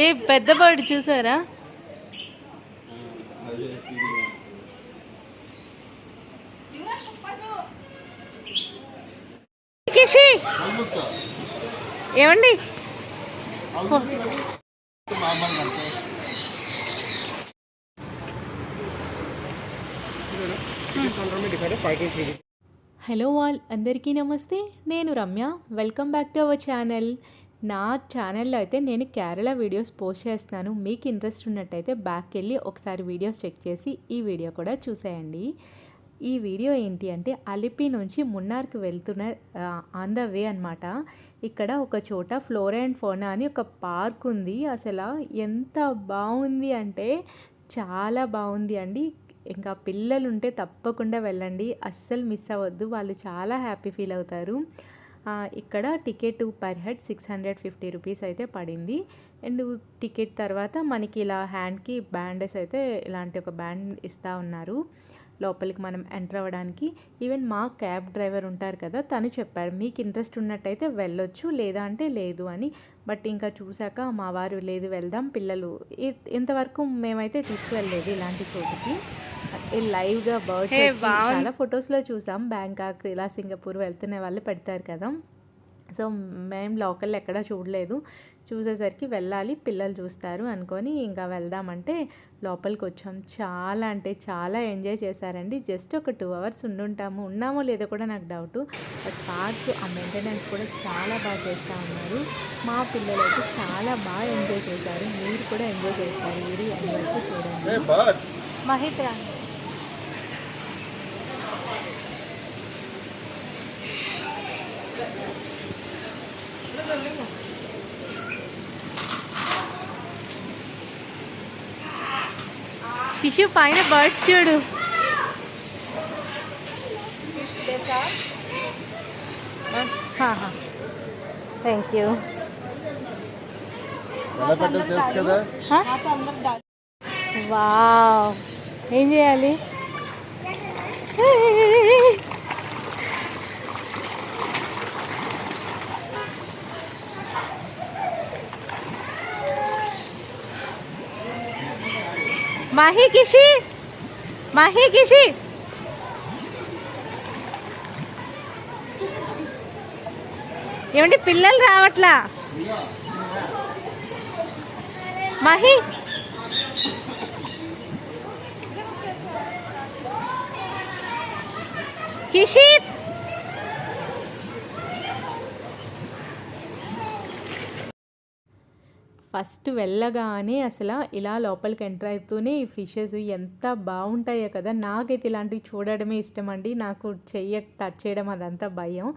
ఏ పెద్ద బర్డ్ చూసారా? ఏమండి హలో ఆల్, అందరికీ నమస్తే. నేను Ramya. Welcome back to our channel. నా ఛానల్లో అయితే నేను కేరళ వీడియోస్ పోస్ట్ చేస్తున్నాను. మీకు ఇంట్రెస్ట్ ఉన్నట్టయితే బ్యాక్ వెళ్ళి ఒకసారి వీడియోస్ చెక్ చేసి ఈ వీడియో కూడా చూసేయండి. ఈ వీడియో ఏంటి అంటే అలిపి నుంచి మున్నార్కి వెళ్తున్న ఆన్ ద వే అనమాట. ఇక్కడ ఒక చోట ఫ్లోరా అండ్ ఫోనా అని ఒక పార్క్ ఉంది. అసలు ఎంత బాగుంది అంటే చాలా బాగుంది అండి. ఇంకా పిల్లలు ఉంటే తప్పకుండా వెళ్ళండి, అస్సలు మిస్ అవ్వద్దు. వాళ్ళు చాలా హ్యాపీ ఫీల్ అవుతారు. ఇక్కడ టికెట్ పర్ హెడ్ 650 రూపీస్ అయితే పడింది. అండ్ టికెట్ తర్వాత మనకి ఇలా హ్యాండ్కి బ్యాండెస్ అయితే ఇలాంటి ఒక బ్యాండ్ ఇస్తూ ఉన్నారు లోపలికి మనం ఎంటర్ అవ్వడానికి. ఈవెన్ మా క్యాబ్ డ్రైవర్ ఉంటారు కదా, తను చెప్పాడు మీకు ఇంట్రెస్ట్ ఉన్నట్టయితే వెళ్ళొచ్చు, లేదా అంటే లేదు అని. బట్ ఇంకా చూశాక మా వారు లేదు వెళ్దాం, పిల్లలు ఇంతవరకు మేమైతే తీసుకువెళ్ళలేదు ఇలాంటి చోటుకి. లైవ్గా బర్డ్స్ చాలా ఫొటోస్లో చూసాం. బ్యాంకాక్ ఇలా సింగపూర్ వెళ్తున్న వాళ్ళు పెడతారు కదా, సో మేము లోకల్ ఎక్కడా చూడలేదు. చూసేసరికి వెళ్ళాలి, పిల్లలు చూస్తారు అనుకొని ఇంకా వెళ్దామంటే లోపలికి వచ్చాం. చాలా అంటే చాలా ఎంజాయ్ చేశారండి. జస్ట్ ఒక 2 అవర్స్ ఉన్నామో లేదో కూడా నాకు డౌట్. బట్ పార్క్ ఆ మెయింటెనెన్స్ కూడా చాలా బాగా చేస్తూ ఉన్నారు. మా పిల్లలు అయితే చాలా బాగా ఎంజాయ్ చేశారు. మీరు కూడా ఎంజాయ్ చేస్తారు. మీరు అందరికీ చూడండి. మహిత్ ఫిష్ పైన బర్డ్స్ చూడు. Thank you. వావ్, ఏం చేయాలి? మాహీ కిషి ఏమంటే పిల్లలు రావట్లా. మాహీ కిషి ఫస్ట్ వెళ్ళగానే అసలు ఇలా లోపలికి ఎంటర్ అవుతూనే ఈ ఫిషెస్ ఎంత బాగుంటాయో కదా. నాకైతే ఇలాంటివి చూడడమే ఇష్టం అండి. నాకు టచ్ చేయడం అదంతా భయం.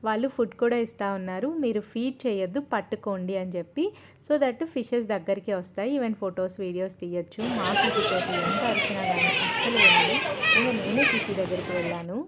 వాళ్ళు ఫుడ్ కూడా ఇస్తూ ఉన్నారు, మీరు ఫీడ్ చేయొద్దు పట్టుకోండి అని చెప్పి, సో దట్ ఫిషెస్ దగ్గరికి వస్తాయి. ఈవెన్ ఫొటోస్ వీడియోస్ తీయచ్చు. మా ఫిషి తోటి ఎంత అరిచినా కానీ అస్సలు వెళ్ళాలి. ఇంకా నేనే ఫిషి దగ్గరికి వెళ్ళాను.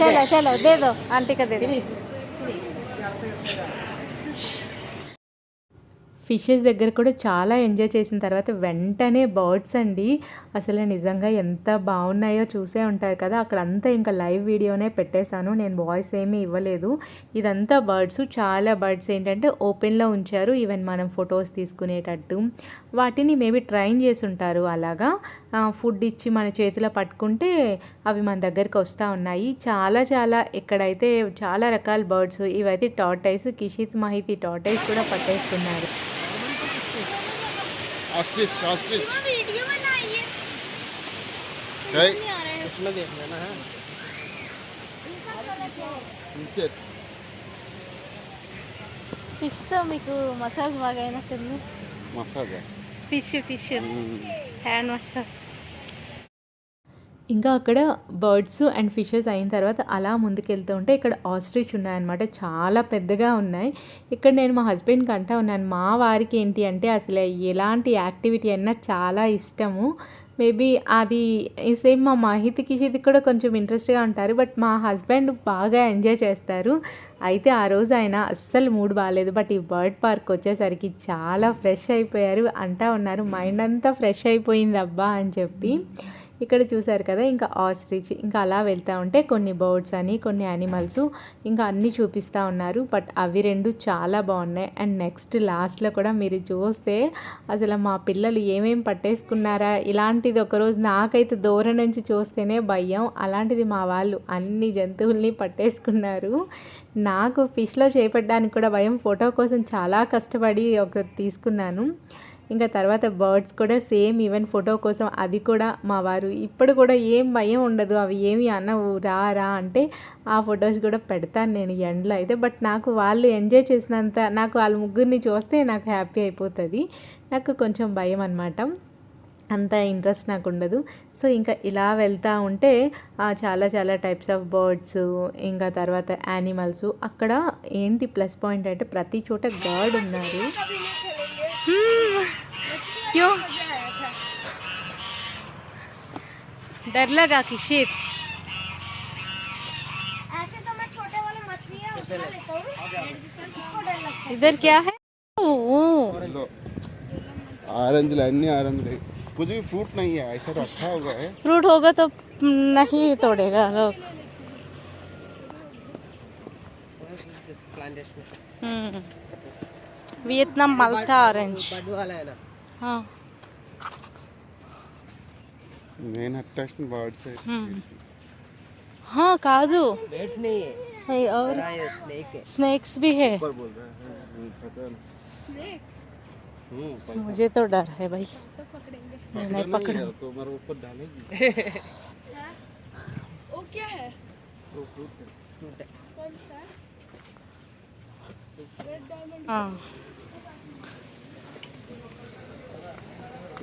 चलो चलो दे दो आंटी का दे दो. ఫిషెస్ దగ్గర కూడా చాలా ఎంజాయ్ చేసిన తర్వాత వెంటనే బర్డ్స్ అండి. అసలు నిజంగా ఎంత బాగున్నాయో చూసే ఉంటారు కదా. అక్కడ అంతా ఇంకా లైవ్ వీడియోనే పెట్టేశాను, నేను వాయిస్ ఏమీ ఇవ్వలేదు. ఇదంతా బర్డ్స్, చాలా బర్డ్స్ ఏంటంటే ఓపెన్లో ఉంచారు. ఈవెన్ మనం ఫొటోస్ తీసుకునేటట్టు వాటిని మేబీ ట్రైన్ చేసి ఉంటారు అలాగా. ఫుడ్ ఇచ్చి మన చేతిలో పట్టుకుంటే అవి మన దగ్గరికి వస్తూ ఉన్నాయి. చాలా చాలా ఇక్కడైతే చాలా రకాల బర్డ్స్. ఇవైతే టార్టైస్, కిషిత్ మహితి టార్టైస్ కూడా పట్టేస్తున్నారు. ఫిష్తో మీకు మసాజ్ బాగా అయినట్టుంది. Massage fish hand massage. ఇంకా అక్కడ బర్డ్స్ అండ్ ఫిషెస్ అయిన తర్వాత అలా ముందుకెళ్తూ ఉంటే ఇక్కడ ఆస్ట్రిచ్ ఉన్నాయన్నమాట. చాలా పెద్దగా ఉన్నాయి. ఇక్కడ నేను మా హస్బెండ్కి అంటా ఉన్నాను, మా వారికి ఏంటి అంటే అసలు ఎలాంటి యాక్టివిటీ అయినా చాలా ఇష్టము. మేబీ అది సేమ్ మా మహితికి కూడా కొంచెం ఇంట్రెస్ట్గా ఉంటారు. బట్ మా హస్బెండ్ బాగా ఎంజాయ్ చేస్తారు. అయితే ఆ రోజు ఆయన అస్సలు మూడ్ బాగాలేదు. బట్ ఈ బర్డ్ పార్క్ వచ్చేసరికి చాలా ఫ్రెష్ అయిపోయారు. అంటా ఉన్నారు మైండ్ అంతా ఫ్రెష్ అయిపోయింది అబ్బా అని చెప్పి. ఇక్కడ చూసారు కదా ఇంకా ఆస్ట్రిచ్. ఇంకా అలా వెళ్తూ ఉంటే కొన్ని బర్డ్స్ అని కొన్ని యానిమల్స్ ఇంకా అన్నీ చూపిస్తూ ఉన్నారు. బట్ అవి రెండు చాలా బాగున్నాయి. అండ్ నెక్స్ట్ లాస్ట్లో కూడా మీరు చూస్తే అసలు మా పిల్లలు ఏమేమి పట్టేసుకున్నారా, ఇలాంటిది ఒకరోజు నాకైతే దూరం నుంచి చూస్తేనే భయం, అలాంటిది మా వాళ్ళు అన్ని జంతువుల్ని పట్టేసుకున్నారు. నాకు ఫిష్లో చేపట్టడానికి కూడా భయం. ఫోటో కోసం చాలా కష్టపడి ఒకటి తీసుకున్నాను. ఇంకా తర్వాత బర్డ్స్ కూడా సేమ్ ఈవెన్ ఫోటో కోసం అది కూడా మా వారు ఇప్పుడు కూడా ఏం భయం ఉండదు, అవి ఏమి అనవు, రా అంటే ఆ ఫొటోస్ కూడా పెడతాను నేను ఎండ్లో అయితే. బట్ నాకు వాళ్ళు ఎంజాయ్ చేసినంత నాకు వాళ్ళ ముగ్గురిని చూస్తే నాకు హ్యాపీ అయిపోతుంది. నాకు కొంచెం భయం అనమాట, అంత ఇంట్రెస్ట్ నాకు ఉండదు. సో ఇంకా ఇలా వెళ్తూ ఉంటే చాలా చాలా టైప్స్ ఆఫ్ బర్డ్స్ ఇంకా తర్వాత యానిమల్స్. అక్కడ ఏంటి ప్లస్ పాయింట్ అంటే ప్రతి చోట గార్డ్ ఉన్నారు. क्यों डर लगा किशित? ऐसे तो मैं छोटे वाले मछली है उसको लेता हूँ, उसको डर लगता है। इधर क्या है? ऑरेंज लाइन ऑरेंज कुछ भी फ्रूट नहीं है, ऐसा तो अच्छा होगा है। फ्रूट होगा तो नहीं तोड़ेगा लोग। वियतनाम माल्टा ऑरेंज। हाँ मेन अट्रैक्शन बर्ड्स है। हाँ कादू बेड्स नहीं है और स्नेक है। स्नेक्स भी है। ऊपर बोल रहे हैं पता नहीं। मुझे तो डर है भाई, मैं नहीं पकड़। तो मेरे ऊपर डालेगी। वो क्या है? वो फ्रूट है। कौन सा? Red diamond. हाँ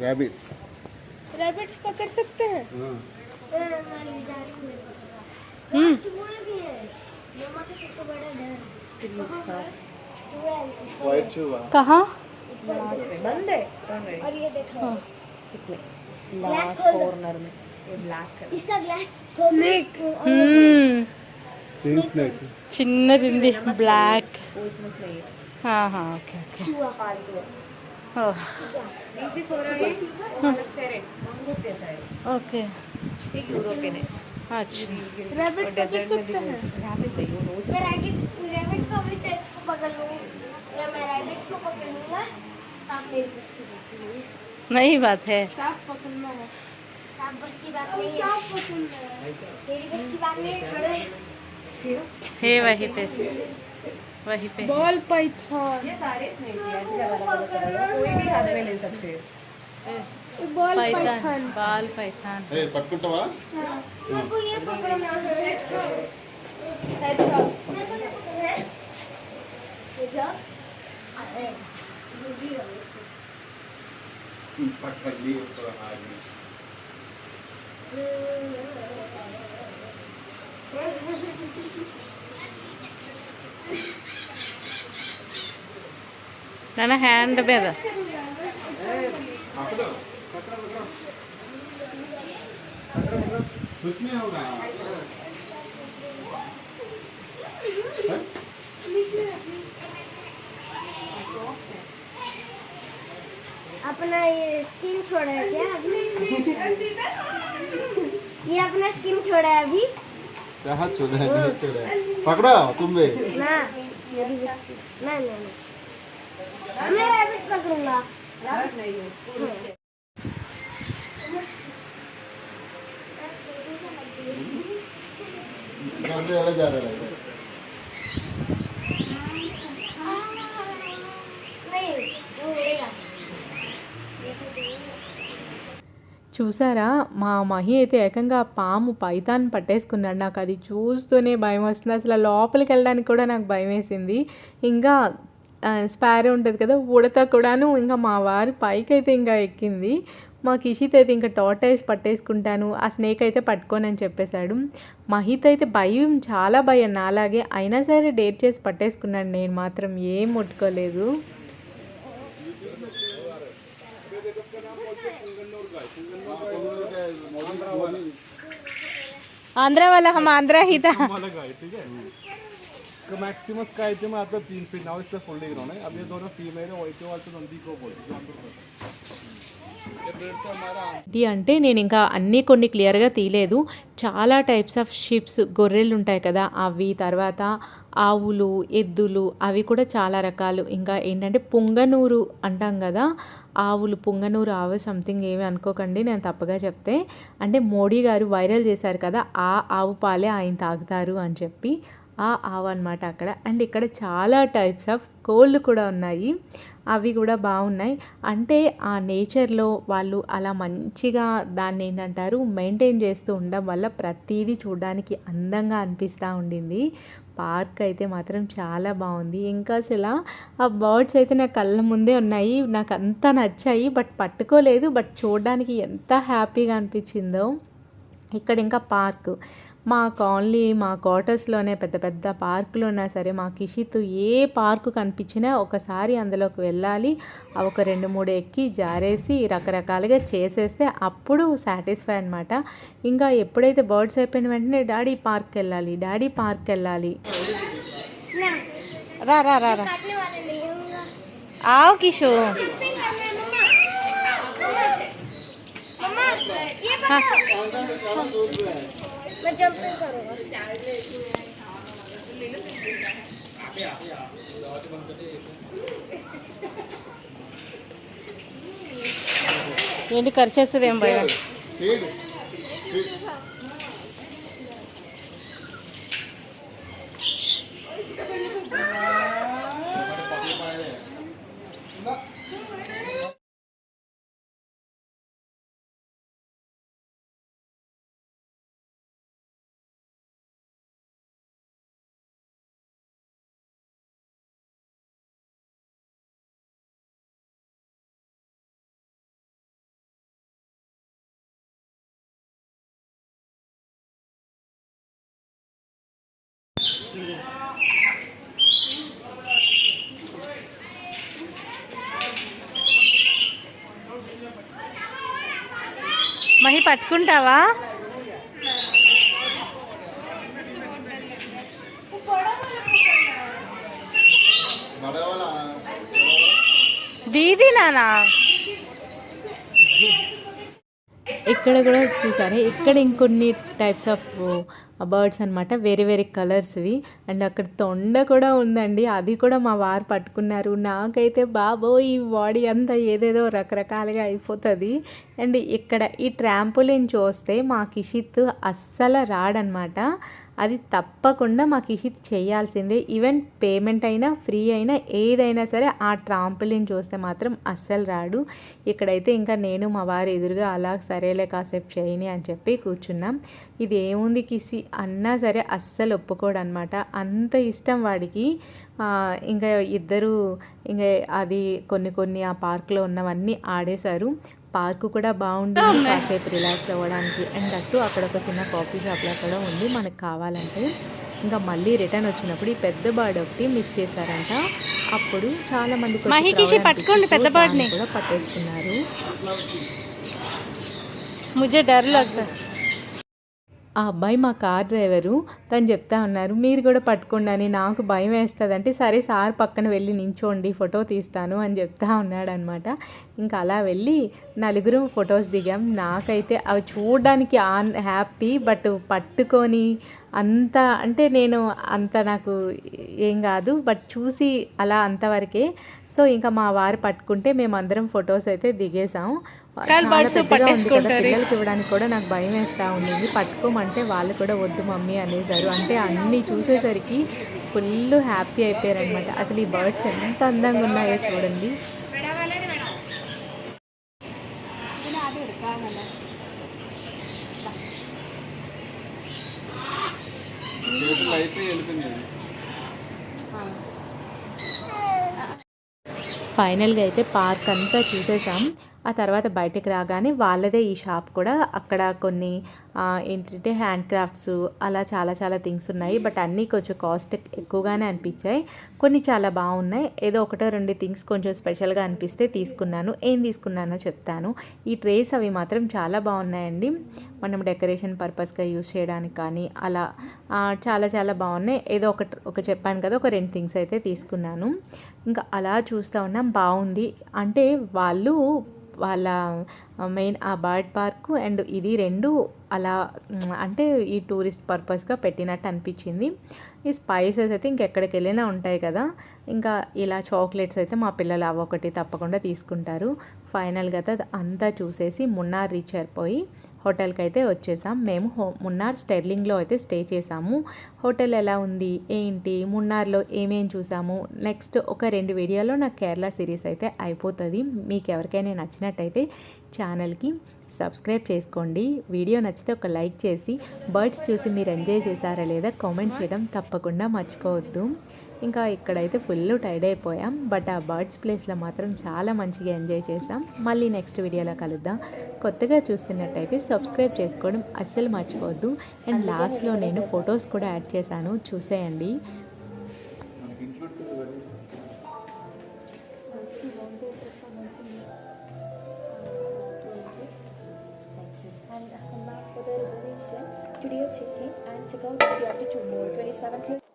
रैबिट्स रैबिट्स पकड़ सकते हैं? हाँ चूहे भी है। मम्मा का सबसे बड़ा डर चूहा है। वाइट चूहा कहाँ? बंद है और ये देखो इसमें ग्लास कॉर्नर में इसका ग्लास स्नेक। तीन स्नेक చిన్నది బ్లాక్. ఓకే ఓకే ओके अच्छा। रैबिट पकड़ सकते हैं? मैं रैबिट को भी टच को पकड़ लूँ या मैं रैबिट को पकड़ लूँगा। सांप मेरी बस की बात नहीं है। नई बात है। सांप पकड़ना है, सांप बस की बात नहीं है। सांप पकड़ना है मेरी बस की बात नहीं है। खड़े है वहीं पे बॉल पाइथन ये सारे स्नेक है, ऐसी जगह कोई भी हाथ में ले सकते हैं। बॉल पाइथन, बाल पाइथन। ए पटकुटवा मेरे को ये पकड़ना है। टाइप का मेरे को ये पकड़ना है। ये जा अरे ये भी है इससे। पटकली ऊपर आ गई। నాన్న హ్యాండ్ మీద कुछ नहीं होगा। अपना ये स्किन छोड़ा है क्या अभी? ये अपना स्किन छोड़ा है अभी कहाँ छोड़ा है नहीं छोड़ा है। पकड़ो तुम भी ना मेरी बस ना ना ना मैं रैबिट पकड़ूंगा। अंदर वाला जा रहा है नहीं वो उड़ेगा చూసారా మా మహి అయితే ఏకంగా పాము పైతాన్ పట్టేసుకున్నాడు. నాకు అది చూస్తూనే భయం వస్తుంది. అసలు లోపలికి వెళ్ళడానికి కూడా నాకు భయం వేసింది. ఇంకా స్పారో ఉంటుంది కదా, ఉడత కూడాను ఇంకా మా వారి పైకి అయితే ఇంకా ఎక్కింది. మా కిషిత్ అయితే ఇంకా టార్టాయిస్ పట్టేసుకుంటాను, ఆ స్నేక్ అయితే పట్టుకోనని చెప్పేశాడు. మహిత్ అయితే భయం, చాలా భయం నాలాగే, అయినా సరే డేట్ చేసి పట్టేసుకున్నాడు. నేను మాత్రం ఏం ముట్టుకోలేదు. आंध्रा वाला हम आंध्रा ही था. अलग है ठीक है तो मैक्सिमस का आइटम है आपका 3 फीट नाउ इसका फुल ग्राउंड है अब ये दोनों फीमेल है व्हाइट वाले तो नंदी को बोलते हैं ఏంటి అంటే నేను ఇంకా అన్నీ కొన్ని క్లియర్గా తీయలేదు. చాలా టైప్స్ ఆఫ్ షిప్స్, గొర్రెలు ఉంటాయి కదా అవి, తర్వాత ఆవులు, ఎద్దులు, అవి కూడా చాలా రకాలు. ఇంకా ఏంటంటే పుంగనూరు అంటాం కదా, ఆవులు, పుంగనూరు ఆవు సంథింగ్ ఏమి అనుకోకండి నేను తప్పుగా చెప్తే. అంటే మోడీ గారు వైరల్ చేశారు కదా, ఆ ఆవు పాలే ఆయన తాగుతారు అని చెప్పి ఆ ఆవు అనమాట అక్కడ. అండ్ ఇక్కడ చాలా టైప్స్ ఆఫ్ కోళ్ళు కూడా ఉన్నాయి, అవి కూడా బాగున్నాయి. అంటే ఆ నేచర్లో వాళ్ళు అలా మంచిగా దాన్ని ఏంటంటారు మెయింటైన్ చేస్తూ ఉండడం వల్ల ప్రతిదీ చూడడానికి అందంగా అనిపిస్తూ ఉండింది. పార్క్ అయితే మాత్రం చాలా బాగుంది. ఇంకా అసలు ఆ బర్డ్స్ అయితే నా కళ్ళ ముందే ఉన్నాయి, నాకు అంతా నచ్చాయి. బట్ పట్టుకోలేదు, బట్ చూడడానికి ఎంత హ్యాపీగా అనిపించిందో. ఇక్కడ ఇంకా పార్క్, మా కాలనీ, మా క్వార్టర్స్లోనే పెద్ద పెద్ద పార్కులు ఉన్నా సరే మా కిషిత్ ఏ పార్కు కనిపించినా ఒకసారి అందులోకి వెళ్ళాలి, అవి ఒక 2-3 ఎక్కి జారేసి రకరకాలుగా చేసేస్తే అప్పుడు సాటిస్ఫై అనమాట. ఇంకా ఎప్పుడైతే బర్డ్స్ అయిపోయిన వెంటనే డాడీ పార్క్ వెళ్ళాలి, డాడీ పార్క్ వెళ్ళాలి. रा रा रा रा काटने वाले नहीं होगा आओ किशो. मम्मा ये पकड़ो मैं जंपिंग करूंगा ఏంటి ఖర్చేస్తుంది ఏం భయ మహి పట్టుకుంటావా? बड़ा वाला దీది నానా ఇక్కడ కూడా చూసారా, ఇక్కడ ఇంకొన్ని టైప్స్ ఆఫ్ బర్డ్స్ అనమాట, వేరే వేరే కలర్స్వి. అండ్ అక్కడ తొండ కూడా ఉందండి, అది కూడా మా వారు పట్టుకున్నారు. నాకైతే బాబో ఈ బాడీ అంతా ఏదేదో రకరకాలుగా అయిపోతుంది. అండ్ ఇక్కడ ఈ ట్రాంపోలిన్ చూస్తే మా కిషిత్ అస్సలు రాడనమాట, అది తప్పకుండా మా కిషిత్ చేయాల్సిందే. ఈవెన్ పేమెంట్ అయినా ఫ్రీ అయినా ఏదైనా సరే ఆ ట్రాంపోలిన్ చూస్తే మాత్రం అస్సలు రాడు. ఇక్కడైతే ఇంకా నేను మా వారు ఎదురుగా అలా సరేలే కాసేపు చేయని అని చెప్పి కూర్చున్నాం. ఇది ఏముంది కిసి అన్నా సరే అస్సలు ఒప్పుకోడు అనమాట, అంత ఇష్టం వాడికి. ఇంకా ఇద్దరు ఇంకా అది కొన్ని ఆ పార్క్లో ఉన్నవన్నీ ఆడేశారు. పార్కు కూడా బాగుంటుంది కాసేపు రిలాక్స్ అవ్వడానికి. అండ్ అటు అక్కడ ఒక చిన్న కాఫీ షాప్లో కూడా ఉంది మనకు కావాలంటే. ఇంకా మళ్ళీ రిటర్న్ వచ్చినప్పుడు ఈ పెద్ద బర్డ్ ఒకటి మిస్ చేశారంట. అప్పుడు చాలా మంది పట్టుకోండి పెద్ద బర్డ్ని కూడా పట్టేస్తున్నారు. ముझे डर लगता है. ఆ అబ్బాయి మా కార్ డ్రైవరు, తను చెప్తా ఉన్నారు మీరు కూడా పట్టుకోండి అని. నాకు భయం వేస్తుంది అంటే సరే సార్ పక్కన వెళ్ళి నించోండి ఫోటో తీస్తాను అని చెప్తా ఉన్నాడు అనమాట. ఇంకా అలా వెళ్ళి నలుగురు ఫొటోస్ దిగాం. నాకైతే అవి చూడడానికి హ్యాపీ, బట్ పట్టుకొని అంత అంటే నేను అంత నాకు ఏం కాదు, బట్ చూసి అలా అంతవరకే. సో ఇంకా మా వారు పట్టుకుంటే మేమందరం ఫొటోస్ అయితే దిగేసాం. చాలా birds పెద్దగా ఉంది కదా, పట్టేసుకుంటారు. పిల్లలకి ఇవ్వడానికి కూడా నాకు భయం వేస్తూ ఉండింది. పట్టుకోమంటే వాళ్ళు కూడా వద్దు మమ్మీ అనేసారు. అంటే అన్నీ చూసేసరికి ఫుల్ హ్యాపీ అయిపోయారనమాట. అసలు ఈ బర్డ్స్ ఎంత అందంగా ఉన్నాయో చూడండి. చేతులు అయిపోయి వెళ్ళిపోయింది. ఫైనల్గా అయితే పార్క్ అంతా చూసేసాం. ఆ తర్వాత బయటకు రాగానే వాళ్ళదే ఈ షాప్ కూడా. అక్కడ కొన్ని ఏంటంటే హ్యాండ్ క్రాఫ్ట్స్ అలా చాలా చాలా థింగ్స్ ఉన్నాయి. బట్ అన్నీ కొంచెం కాస్ట్ ఎక్కువగానే అనిపించాయి. కొన్ని చాలా బాగున్నాయి. ఏదో ఒకటో రెండు థింగ్స్ కొంచెం స్పెషల్గా అనిపిస్తే తీసుకున్నాను. ఏం తీసుకున్నానో చెప్తాను. ఈ ట్రేస్ అవి మాత్రం చాలా బాగున్నాయండి. మనం డెకరేషన్ పర్పస్గా యూజ్ చేయడానికి కానీ అలా చాలా చాలా బాగున్నాయి. ఏదో ఒక చెప్పాను కదా, ఒక 2 థింగ్స్ అయితే తీసుకున్నాను. ఇంకా అలా చూస్తూ ఉన్నాం. బాగుంది అంటే వాళ్ళ మెయిన్ ఆ బర్డ్ పార్కు అండ్ ఇది 2 అలా అంటే ఈ టూరిస్ట్ పర్పస్గా పెట్టినట్టు అనిపించింది. ఈ స్పైసెస్ అయితే ఇంకెక్కడికి వెళ్ళినా ఉంటాయి కదా, ఇంకా ఇలా చాక్లెట్స్ అయితే మా పిల్లలు అవి ఒకటి తప్పకుండా తీసుకుంటారు. ఫైనల్గా అంతా చూసేసి మున్నార్ రీచ్ అయిపోయి హోటల్కి అయితే వచ్చేసాం. మేము మున్నార్ స్టెర్లింగ్లో అయితే స్టే చేసాము. హోటల్ ఎలా ఉంది ఏంటి, మున్నార్లో ఏమేం చూసాము, నెక్స్ట్ ఒక 2 వీడియోలో నాకు కేరళ సిరీస్ అయితే అయిపోతుంది. మీకు ఎవరికైనా నచ్చినట్టయితే ఛానల్కి సబ్స్క్రైబ్ చేసుకోండి. వీడియో నచ్చితే ఒక లైక్ చేసి బర్డ్స్ చూసి మీరు ఎంజాయ్ చేశారా లేదా కామెంట్ చేయడం తప్పకుండా మర్చిపోవద్దు. ఇంకా ఇక్కడైతే ఫుల్ టైర్డ్ అయిపోయాం, బట్ ఆ బర్డ్స్ ప్లేస్లో మాత్రం చాలా మంచిగా ఎంజాయ్ చేసాం. మళ్ళీ నెక్స్ట్ వీడియోలో కలుద్దాం. కొత్తగా చూస్తున్నట్టయితే సబ్స్క్రైబ్ చేసుకోవడం అస్సలు మర్చిపోవద్దు. అండ్ లాస్ట్లో నేను ఫొటోస్ కూడా యాడ్ చేశాను, చూసేయండి. And for the reservation, today check in and check out is the up to tomorrow 27th.